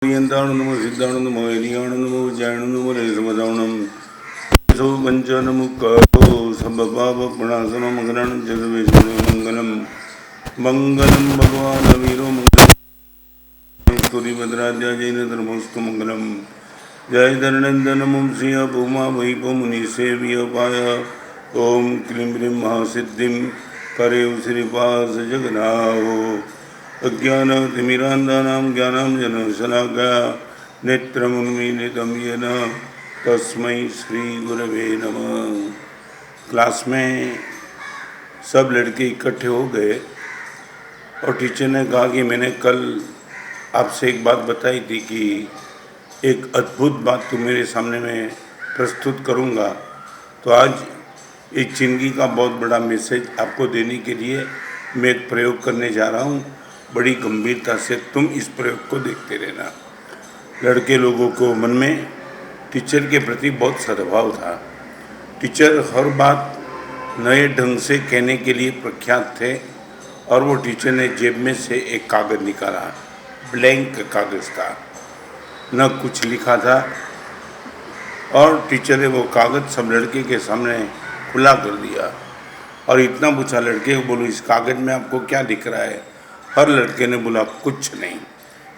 नमो सिद्धानंदमो हरियानंदमो जैनंदमो रेशमदानम सो पंचनमुक्तो सबपापप्रणाशनो मंगलं जगद्विष्णु मंगलम मंगलम भगवान वीरो मंगलम स्तुतिभद्राद्या जैन धर्मस्तु मंगलम जय धननंदन मुंशी भूमा वैपो मुनि सेव्योपाय ओम क्लीं ब्रीं महासिद्धिं करे श्रीपास जगन्नाथो अज्ञानतिमिरान्धानां ज्ञानाञ्जनशलाकया नेत्रमुन्मीलितं येन तस्मै श्रीगुरवे नमः। क्लास में सब लड़के इकट्ठे हो गए और टीचर ने कहा कि मैंने कल आपसे एक बात बताई थी कि एक अद्भुत बात तो मेरे सामने में प्रस्तुत करूंगा, तो आज एक जिंदगी का बहुत बड़ा मैसेज आपको देने के लिए मैं एक प्रयोग करने जा रहा हूं। बड़ी गंभीरता से तुम इस प्रयोग को देखते रहना। लड़के लोगों को मन में टीचर के प्रति बहुत सद्भाव था। टीचर हर बात नए ढंग से कहने के लिए प्रख्यात थे और वो टीचर ने जेब में से एक कागज़ निकाला। ब्लैंक कागज़ था, न कुछ लिखा था, और टीचर ने वो कागज़ सब लड़के के सामने खुला कर दिया और इतना पूछा लड़के को, बोलो इस कागज़ में आपको क्या दिख रहा है? हर लड़के ने बोला कुछ नहीं।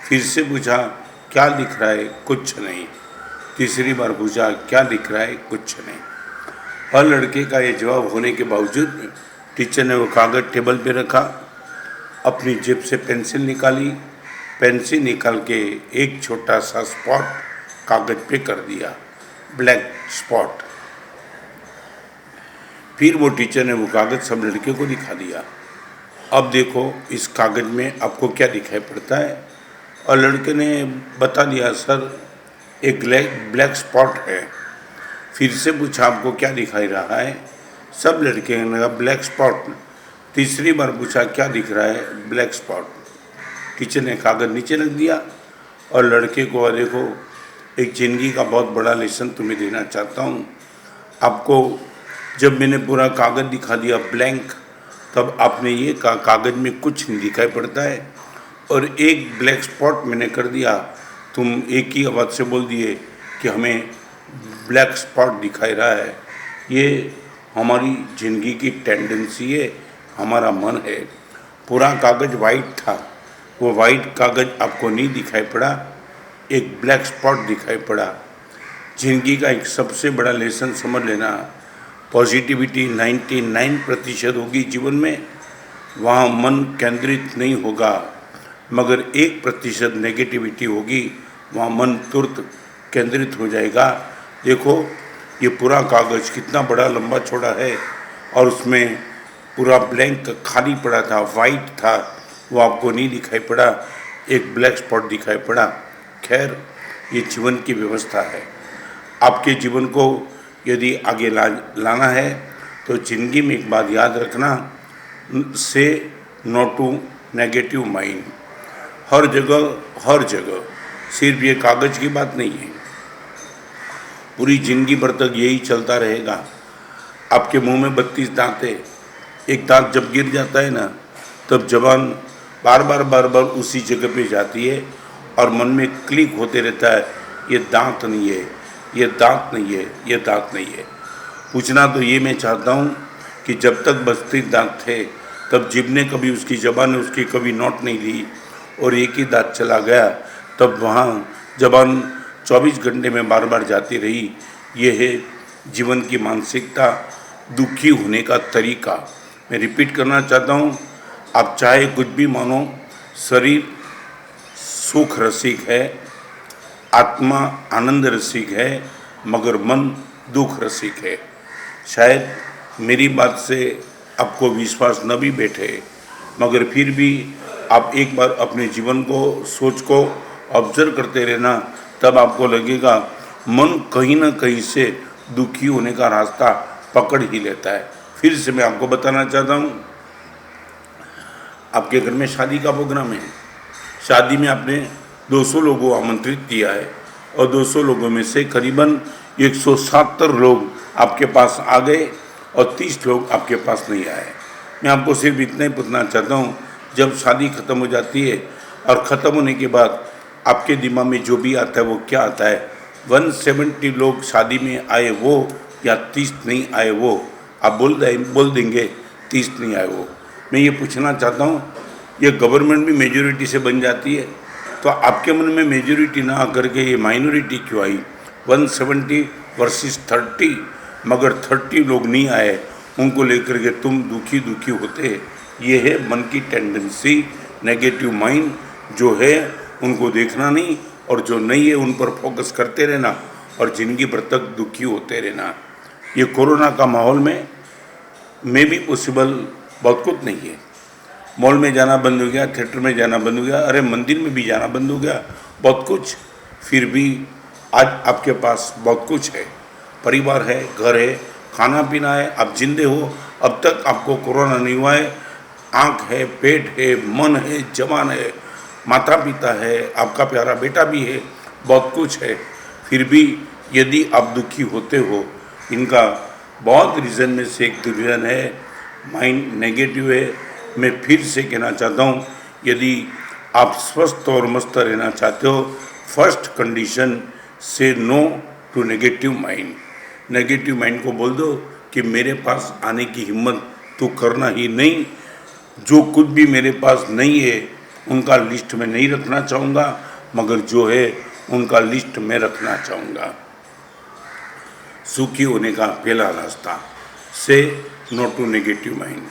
फिर से पूछा क्या दिख रहा है? कुछ नहीं। तीसरी बार पूछा क्या दिख रहा है? कुछ नहीं। हर लड़के का ये जवाब होने के बावजूद टीचर ने वो कागज़ टेबल पे रखा, अपनी जेब से पेंसिल निकाली, पेंसिल निकाल के एक छोटा सा स्पॉट कागज़ पे कर दिया, ब्लैक स्पॉट। फिर वो टीचर ने वो कागज़ सब लड़के को दिखा दिया। अब देखो इस कागज़ में आपको क्या दिखाई पड़ता है? और लड़के ने बता दिया सर एक ब्लैक स्पॉट है। फिर से पूछा आपको क्या दिखाई रहा है? सब लड़के ने कहा ब्लैक स्पॉट। तीसरी बार पूछा क्या दिख रहा है? Black spot. टीचर ने कागज़ नीचे रख दिया और लड़के को देखो एक जिंदगी का बहुत बड़ा लेसन तुम्हें देना चाहता हूँ। आपको जब मैंने पूरा कागज़ दिखा दिया ब्लैंक, तब आपने ये कहा कागज़ में कुछ नहीं दिखाई पड़ता है, और एक ब्लैक स्पॉट मैंने कर दिया। तुम एक ही आवाज़ से बोल दिए कि हमें ब्लैक स्पॉट दिखाई रहा है। ये हमारी ज़िंदगी की टेंडेंसी है, हमारा मन है। पूरा कागज़ वाइट था, वो वाइट कागज़ आपको नहीं दिखाई पड़ा, एक ब्लैक स्पॉट दिखाई पड़ा। ज़िंदगी का एक सबसे बड़ा लेसन समझ लेना, पॉजिटिविटी 99% होगी जीवन में, वहाँ मन केंद्रित नहीं होगा, मगर 1% नेगेटिविटी होगी, वहाँ मन तुरंत केंद्रित हो जाएगा। देखो ये पूरा कागज़ कितना बड़ा लंबा चौड़ा है और उसमें पूरा ब्लैंक खाली पड़ा था, वाइट था, वो आपको नहीं दिखाई पड़ा, एक ब्लैक स्पॉट दिखाई पड़ा। खैर ये जीवन की व्यवस्था है। आपके जीवन को यदि आगे लाना है तो ज़िंदगी में एक बात याद रखना, से नो टू नेगेटिव माइंड। हर जगह सिर्फ ये कागज़ की बात नहीं है, पूरी ज़िंदगी भर तक यही चलता रहेगा। आपके मुंह में 32 दांत है, एक दांत जब गिर जाता है ना, तब जबान बार बार उसी जगह पे जाती है और मन में क्लिक होते रहता है, ये दांत नहीं है, ये दांत नहीं है, ये दांत नहीं है। पूछना तो ये मैं चाहता हूँ कि जब तक 32 दांत थे तब जीभ ने कभी उसकी ज़बान ने उसकी कभी नोट नहीं ली, और एक ही दांत चला गया तब वहाँ ज़बान 24 घंटे में बार बार जाती रही। ये है जीवन की मानसिकता, दुखी होने का तरीका। मैं रिपीट करना चाहता हूँ, आप चाहे कुछ भी मानो, शरीर सुख रसिक है, आत्मा आनंद रसिक है, मगर मन दुख रसिक है। शायद मेरी बात से आपको विश्वास न भी बैठे, मगर फिर भी आप एक बार अपने जीवन को, सोच को ऑब्जर्व करते रहना, तब आपको लगेगा मन कहीं ना कहीं से दुखी होने का रास्ता पकड़ ही लेता है। फिर से मैं आपको बताना चाहता हूँ, आपके घर में शादी का प्रोग्राम है, शादी में आपने 200 लोगों को आमंत्रित किया है और 200 लोगों में से करीबन 177 लोग आपके पास आ गए और 30 लोग आपके पास नहीं आए। मैं आपको सिर्फ इतना ही पूछना चाहता हूँ, जब शादी ख़त्म हो जाती है और ख़त्म होने के बाद आपके दिमाग में जो भी आता है वो क्या आता है? 170 लोग शादी में आए वो, या 30 नहीं आए वो? आप बोल देंगे 30 नहीं आए वो। मैं ये पूछना चाहता हूँ, ये गवर्नमेंट भी मेजोरिटी से बन जाती है, तो आपके मन में मेजोरिटी ना आकर के ये माइनॉरिटी क्यों आई? 170 वर्सेस 30, मगर 30 लोग नहीं आए, उनको लेकर के तुम दुखी होते। ये है मन की टेंडेंसी, नेगेटिव माइंड जो है उनको देखना नहीं, और जो नहीं है उन पर फोकस करते रहना, और जिंदगी भर तक दुखी होते रहना। ये कोरोना का माहौल में भी पॉसिबल बहुत कुछ नहीं है। मॉल में जाना बंद हो गया, थिएटर में जाना बंद हो गया, अरे मंदिर में भी जाना बंद हो गया, बहुत कुछ। फिर भी आज आपके पास बहुत कुछ है, परिवार है, घर है, खाना पीना है, आप जिंदे हो, अब तक आपको कोरोना नहीं हुआ है। आँख है, पेट है, मन है, जवान है, माता पिता है, आपका प्यारा बेटा भी है, बहुत कुछ है। फिर भी यदि आप दुखी होते हो, इनका बहुत रीज़न में से एक रीज़न है माइंड नेगेटिव है। मैं फिर से कहना चाहता हूँ, यदि आप स्वस्थ और मस्त रहना चाहते हो, फर्स्ट कंडीशन से no to negative mind. Negative mind को बोल दो कि मेरे पास आने की हिम्मत तो करना ही नहीं, जो कुछ भी मेरे पास नहीं है उनका लिस्ट में नहीं रखना चाहूँगा, मगर जो है उनका लिस्ट में रखना चाहूँगा। सुखी होने का पहला रास्ता, say no to negative mind.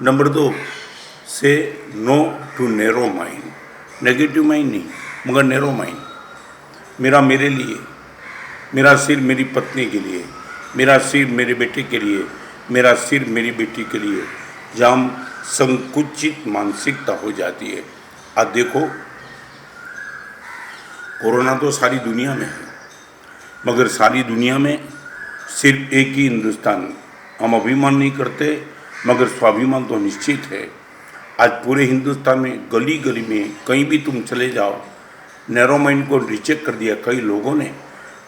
Number 2, say no to narrow mind. Negative mind नहीं, मगर नैरो माइंड। मेरे लिए, मेरा सिर मेरी पत्नी के लिए, मेरा सिर मेरे बेटे के लिए, मेरा सिर मेरी बेटी के लिए, जहाँ संकुचित मानसिकता हो जाती है। अब देखो, कोरोना तो सारी दुनिया में है, मगर सारी दुनिया में सिर्फ एक ही हिंदुस्तान। हम अभिमान नहीं करते, मगर स्वाभिमान तो निश्चित है। आज पूरे हिंदुस्तान में गली गली में कहीं भी तुम चले जाओ, नैरो माइंड को रिजेक्ट कर दिया कई लोगों ने।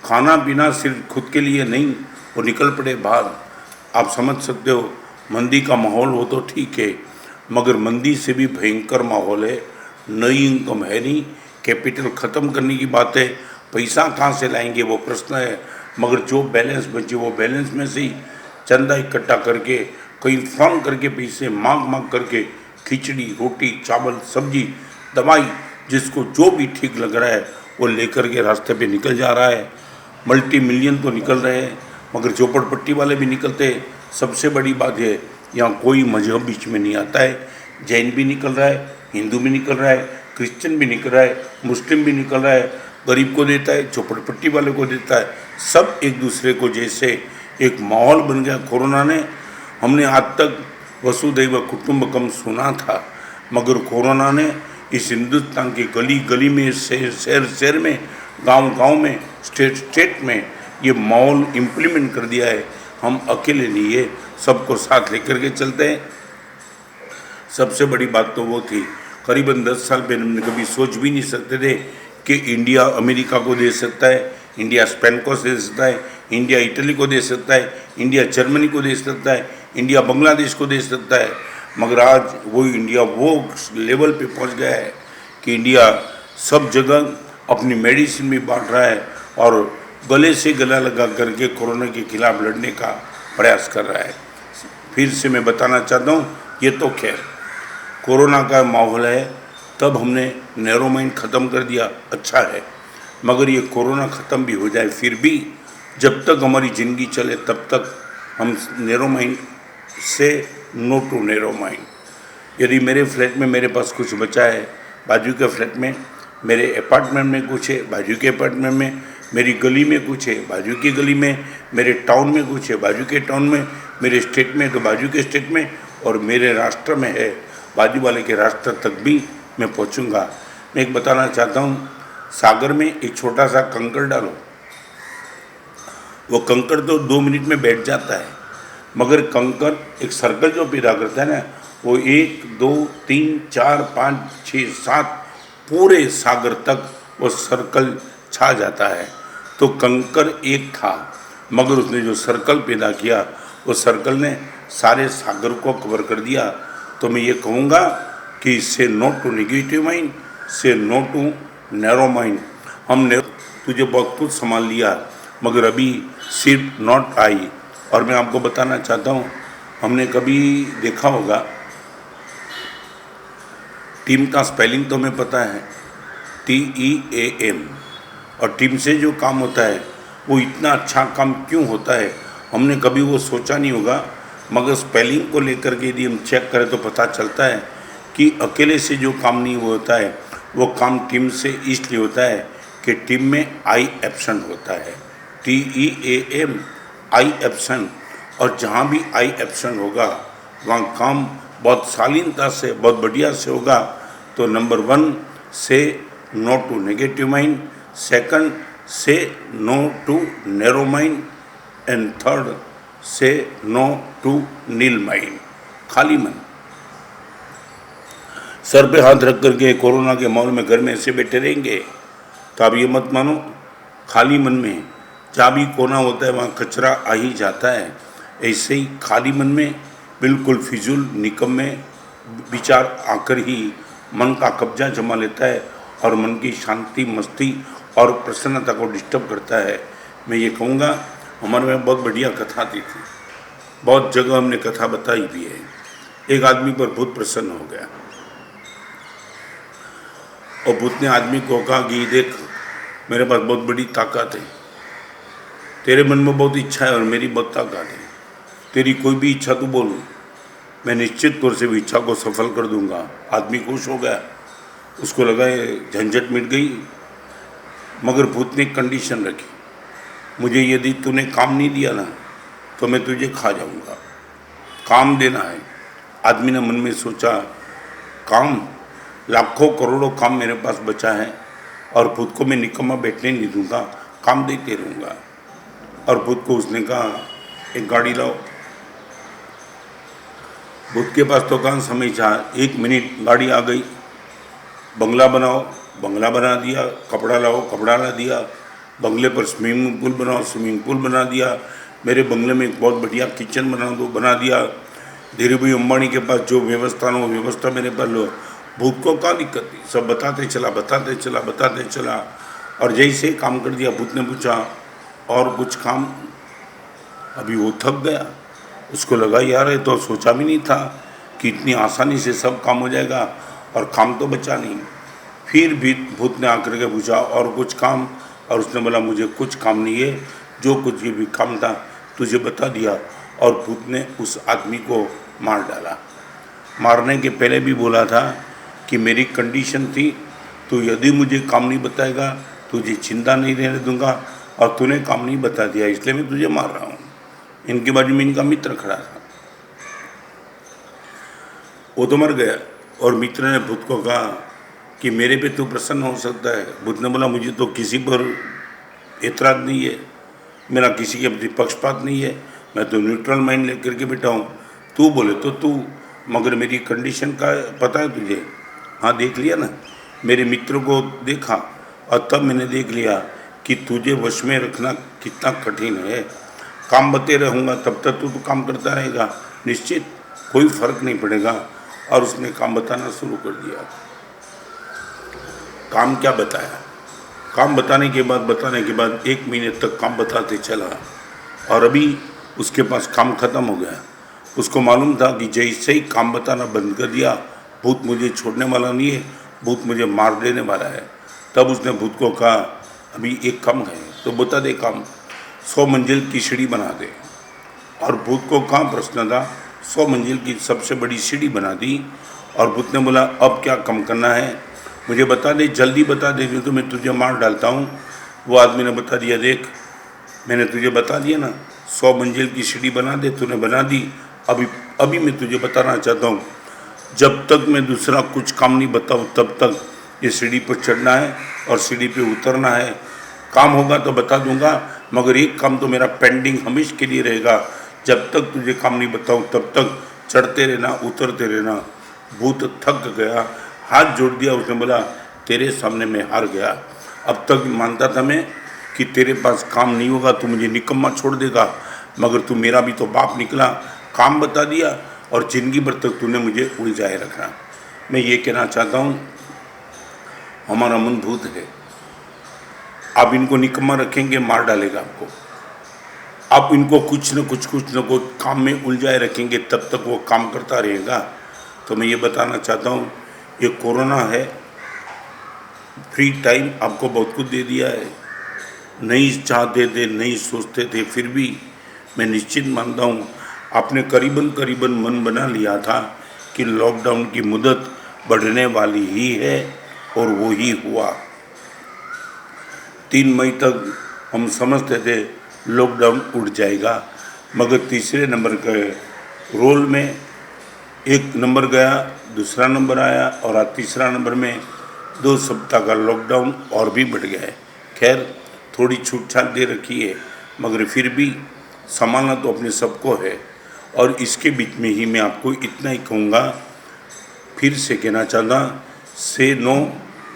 खाना पीना सिर्फ खुद के लिए नहीं, वो निकल पड़े बाहर। आप समझ सकते हो, मंदी का माहौल हो तो ठीक है, मगर मंदी से भी भयंकर माहौल है। नई इनकम है नहीं, कैपिटल ख़त्म करने की बात है, पैसा कहाँ से लाएंगे वो प्रश्न है। मगर जो बैलेंस बचे वो बैलेंस में से ही चंदा इकट्ठा करके, कहीं फॉर्म करके, पैसे मांग करके, खिचड़ी, रोटी, चावल, सब्जी, दवाई, जिसको जो भी ठीक लग रहा है वो लेकर के रास्ते पे निकल जा रहा है। मल्टी मिलियन तो निकल रहे हैं, मगर झोपड़पट्टी वाले भी निकलते हैं। सबसे बड़ी बात है, यहाँ कोई मजहब बीच में नहीं आता है। जैन भी निकल रहा है, हिंदू भी निकल रहा है, क्रिश्चियन भी निकल रहा है, मुस्लिम भी निकल रहा है। गरीब को देता है, झोपड़पट्टी वाले को देता है, सब एक दूसरे को, जैसे एक माहौल बन गया कोरोना ने। हमने आज तक वसुधैव कुटुंबकम सुना था, मगर कोरोना ने इस हिंदुस्तान की गली गली में, शहर में, गांव में, स्टेट में ये माहौल इम्प्लीमेंट कर दिया है। हम अकेले नहीं है, सबको साथ लेकर के चलते हैं। सबसे बड़ी बात तो वो थी, करीबन 10 साल पहले हमने कभी सोच भी नहीं सकते थे कि इंडिया अमेरिका को दे सकता है, इंडिया स्पेन को दे सकता है, इंडिया इटली को दे सकता है, इंडिया जर्मनी को दे सकता है, इंडिया बांग्लादेश को दे सकता है। मगर आज वो इंडिया वो लेवल पे पहुंच गया है कि इंडिया सब जगह अपनी मेडिसिन भी बांट रहा है और गले से गला लगा करके कोरोना के खिलाफ लड़ने का प्रयास कर रहा है। फिर से मैं बताना चाहता हूँ, ये तो खैर कोरोना का माहौल है, तब हमने नैरो माइंड ख़त्म कर दिया, अच्छा है। मगर ये कोरोना ख़त्म भी हो जाए, फिर भी जब तक हमारी ज़िंदगी चले तब तक हम narrow mind say no to narrow mind. यदि मेरे फ्लैट में मेरे पास कुछ बचा है, बाजू के फ्लैट में, मेरे अपार्टमेंट में कुछ है, बाजू के अपार्टमेंट में, मेरी गली में कुछ है, बाजू की गली में, मेरे टाउन में कुछ है, बाजू के टाउन में, मेरे स्टेट में तो बाजू के स्टेट में, और मेरे राष्ट्र में है, बाजू वाले के राष्ट्र तक भी मैं पहुंचूंगा। मैं एक बताना चाहता हूँ, सागर में एक छोटा सा कंकड़ डालो, वो कंकड़ तो 2 मिनट में बैठ जाता है, मगर कंकड़ एक सर्कल जो पैदा करता है ना, वो 1 2 3 4 5 6 7 पूरे सागर तक वो सर्कल छा जाता है। तो कंकड़ एक था, मगर उसने जो सर्कल पैदा किया, वो सर्कल ने सारे सागर को कवर कर दिया। तो मैं ये कहूँगा कि से no to negative mind, say no to narrow mind, हमने तुझे बहुत कुछ संभाल लिया मगर अभी सिर्फ नॉट आई। और मैं आपको बताना चाहता हूँ, हमने कभी देखा होगा टीम का स्पेलिंग तो हमें पता है TEAM, और टीम से जो काम होता है वो इतना अच्छा काम क्यों होता है हमने कभी वो सोचा नहीं होगा। मगर स्पेलिंग को लेकर के यदि हम चेक करें तो पता चलता है कि अकेले से जो काम नहीं होता है वो काम टीम से इसलिए होता है कि टीम में आई एब्सेंट होता है, TEAM, आई एब्सेंट। और जहाँ भी आई एब्सेंट होगा वहाँ काम बहुत शालीनता से बहुत बढ़िया से होगा। तो number 1 say no to negative mind, second say no to narrow mind, and third say no to nil mind, खाली मन। सर पे हाथ रख करके कोरोना के माहौल में घर में ऐसे बैठे रहेंगे तो आप ये मत मानो, खाली मन में जहाँ भी कोना होता है वहाँ कचरा आ ही जाता है। ऐसे ही खाली मन में बिल्कुल फिजूल निकम्मे विचार आकर ही मन का कब्जा जमा लेता है और मन की शांति, मस्ती और प्रसन्नता को डिस्टर्ब करता है। मैं ये कहूँगा, हमारे में बहुत बढ़िया कथा आती थी, बहुत जगह हमने कथा बताई भी है। एक आदमी पर भूत प्रसन्न हो गया और भूत ने आदमी को कहा कि देख, मेरे पास बहुत बड़ी ताकत है, तेरे मन में बहुत इच्छा है और मेरी बहुत ताकत है, तेरी कोई भी इच्छा तो बोल, मैं निश्चित तौर से भी इच्छा को सफल कर दूंगा। आदमी खुश हो गया, उसको लगा झंझट मिट गई। मगर भूत ने कंडीशन रखी, मुझे यदि तूने काम नहीं दिया ना तो मैं तुझे खा जाऊंगा, काम देना है। आदमी ने मन में सोचा, काम, लाखों करोड़ों काम मेरे पास बचा है और भूत को मैं निकम्मा बैठने नहीं दूंगा, काम देते रहूँगा। और भूत को उसने कहा, एक गाड़ी लाओ। भूत के पास तो कहाँ समय था, 1 मिनट, गाड़ी आ गई। बंगला बनाओ, बंगला बना दिया। कपड़ा लाओ, कपड़ा ला दिया। बंगले पर स्विमिंग पूल बनाओ, स्विमिंग पूल बना दिया। मेरे बंगले में एक बहुत बढ़िया किचन बना दो, बना दिया। धीरे भाई अंबानी के पास जो व्यवस्था ना, वो व्यवस्था मेरे पास लो। भूत को क्या दिक्कत थी, सब बताते चला, बताते चला, बताते चला। और जैसे ही काम कर दिया, भूत ने पूछा और कुछ काम? अभी वो थक गया, उसको लगा यार ये तो सोचा भी नहीं था कि इतनी आसानी से सब काम हो जाएगा और काम तो बचा नहीं। फिर भी भूत ने आकर के पूछा और कुछ काम? और उसने बोला मुझे कुछ काम नहीं है, जो कुछ भी काम था तुझे बता दिया। और भूत ने उस आदमी को मार डाला। मारने के पहले भी बोला था कि मेरी कंडीशन थी, तो यदि मुझे काम नहीं बताएगा तुझे जिंदा नहीं रहने दूंगा, और तूने काम नहीं बता दिया इसलिए मैं तुझे मार रहा हूँ। इनके बाजू में इनका मित्र खड़ा था, वो तो मर गया। और मित्र ने भूत को कहा कि मेरे पे तू प्रसन्न हो सकता है। भूत ने बोला मुझे तो किसी पर एतराज़ नहीं है, मेरा किसी के प्रति पक्षपात नहीं है, मैं तो न्यूट्रल माइंड लेकर के बैठा हूँ। तू बोले तो तू, मगर मेरी कंडीशन का पता है तुझे? हाँ देख लिया ना, मेरे मित्र को देखा और तब मैंने देख लिया कि तुझे वश में रखना कितना कठिन है। काम बते रहूँगा तब तक तू तो काम करता रहेगा, निश्चित कोई फर्क नहीं पड़ेगा। और उसने काम बताना शुरू कर दिया। काम क्या बताया? काम बताने के बाद 1 महीने तक काम बताते चला, और अभी उसके पास काम खत्म हो गया। उसको मालूम था कि जैसे ही काम बताना बंद कर दिया, भूत मुझे छोड़ने वाला नहीं है, भूत मुझे मार देने वाला है। तब उसने भूत को कहा अभी एक काम है तो बता दे काम, 100 मंजिल की सीढ़ी बना दे। और भूत को कहाँ प्रश्न था, 100 मंजिल की सबसे बड़ी सीढ़ी बना दी। और भूत ने बोला अब क्या कम करना है, मुझे बता दे, जल्दी बता दे, नहीं तो मैं तुझे मार डालता हूँ। वो आदमी ने बता दिया, देख मैंने तुझे बता दिया ना, 100 मंजिल की सीढ़ी बना दे, तूने बना दी। अभी मैं तुझे बताना चाहता हूँ, जब तक मैं दूसरा कुछ काम नहीं बताऊँ तब तक ये सीढ़ी पर चढ़ना है और सीढ़ी पे उतरना है। काम होगा तो बता दूंगा, मगर एक काम तो मेरा पेंडिंग हमेशा के लिए रहेगा। जब तक तुझे काम नहीं बताऊँ तब तक चढ़ते रहना, उतरते रहना। भूत थक गया, हाथ जोड़ दिया। उसने बोला तेरे सामने मैं हार गया। अब तक मानता था मैं कि तेरे पास काम नहीं होगा, तू मुझे निकम्मा छोड़ देगा, मगर तू मेरा भी तो बाप निकला। काम बता दिया और जिंदगी भर तक तूने मुझे उलझाए रखा। मैं ये कहना चाहता हूँ, हमारा मन भूत है। आप इनको निकम्मा रखेंगे, मार डालेगा आपको। आप इनको कुछ न कुछ काम में उलझाए रखेंगे, तब तक वो काम करता रहेगा। तो मैं ये बताना चाहता हूँ, ये कोरोना है, फ्री टाइम आपको बहुत कुछ दे दिया है। नहीं चाहते थे, नहीं सोचते थे, फिर भी मैं निश्चित मानता हूँ आपने करीबन मन बना लिया था कि लॉकडाउन की मुद्दत बढ़ने वाली ही है, और वो ही हुआ। 3 मई तक हम समझते थे लॉकडाउन उठ जाएगा, मगर तीसरे नंबर के रोल में एक नंबर गया, दूसरा नंबर आया, और आज तीसरा नंबर में 2 सप्ताह का लॉकडाउन और भी बढ़ गया है। खैर, थोड़ी छूट छाट दे रखी है, मगर फिर भी संभालना तो अपने सबको है। और इसके बीच में ही मैं आपको इतना ही कहूँगा, फिर से कहना चाहता, say no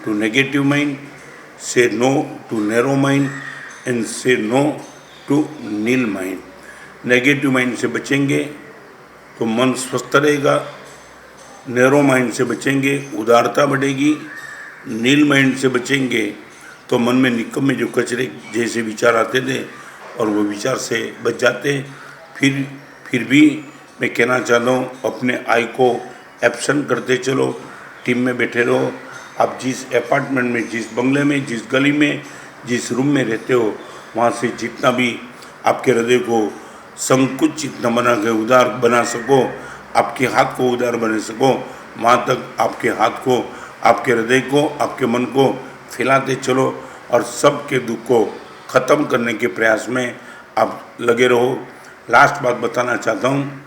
to negative mind, say no to narrow mind, and say no to nil mind. Negative mind से बचेंगे तो मन स्वस्थ रहेगा, नैरो माइंड से बचेंगे उदारता बढ़ेगी, नील माइंड से बचेंगे तो मन में निकम्मे जो कचरे जैसे विचार आते थे और वो विचार से बच जाते। फिर भी मैं कहना चाहता हूँ, अपने आई को एब्सेंट करते चलो, टीम में बैठे रहो। आप जिस अपार्टमेंट में, जिस बंगले में, जिस गली में, जिस रूम में रहते हो, वहाँ से जितना भी आपके हृदय को संकुचित न बना के उदार बना सको, आपके हाथ को उदार बना सको, वहाँ तक आपके हाथ को, आपके हृदय को, आपके मन को फैलाते चलो, और सबके दुख को ख़त्म करने के प्रयास में आप लगे रहो। लास्ट बात बताना चाहता हूँ,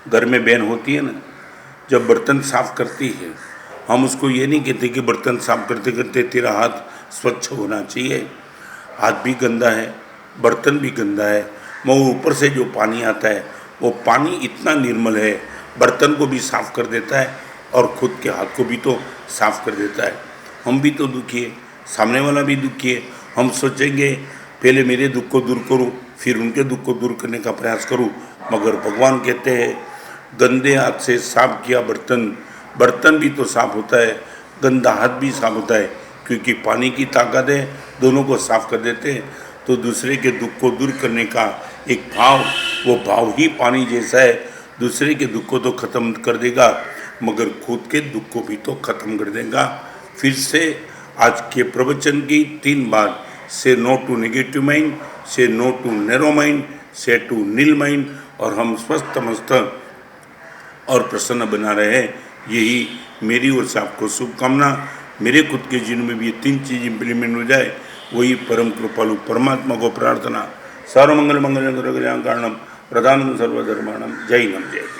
घर में बहन होती है ना, जब बर्तन साफ़ करती है, हम उसको ये नहीं कहते कि बर्तन साफ़ करते करते तेरा हाथ स्वच्छ होना चाहिए। हाथ भी गंदा है, बर्तन भी गंदा है, मगर ऊपर से जो पानी आता है वो पानी इतना निर्मल है, बर्तन को भी साफ़ कर देता है और ख़ुद के हाथ को भी तो साफ़ कर देता है। हम भी तो दुखी है, सामने वाला भी दुखी है। हम सोचेंगे पहले मेरे दुख को दूर करूं, फिर उनके दुख को दूर करने का प्रयास करूं, मगर भगवान कहते हैं गंदे हाथ से साफ किया बर्तन भी तो साफ होता है, गंदा हाथ भी साफ होता है, क्योंकि पानी की ताकत है, दोनों को साफ कर देते हैं। तो दूसरे के दुख को दूर करने का एक भाव, वो भाव ही पानी जैसा है, दूसरे के दुख को तो ख़त्म कर देगा, मगर खुद के दुख को भी तो ख़त्म कर देगा। फिर से आज के प्रवचन की 3 बार, से no to negative mind, say no to narrow mind, से टू नील माइंड, और हम स्वस्थ मस्त और प्रसन्न बना रहे हैं, यही मेरी ओर से आपको शुभकामना। मेरे खुद के जीवन में भी ये 3 चीज़ इम्प्लीमेंट हो जाए, वही परम कृपालु परमात्मा को प्रार्थना। सर्वमंगल मंगल कारणम प्रधानम सर्वधर्माणम। जय हिंद, जय।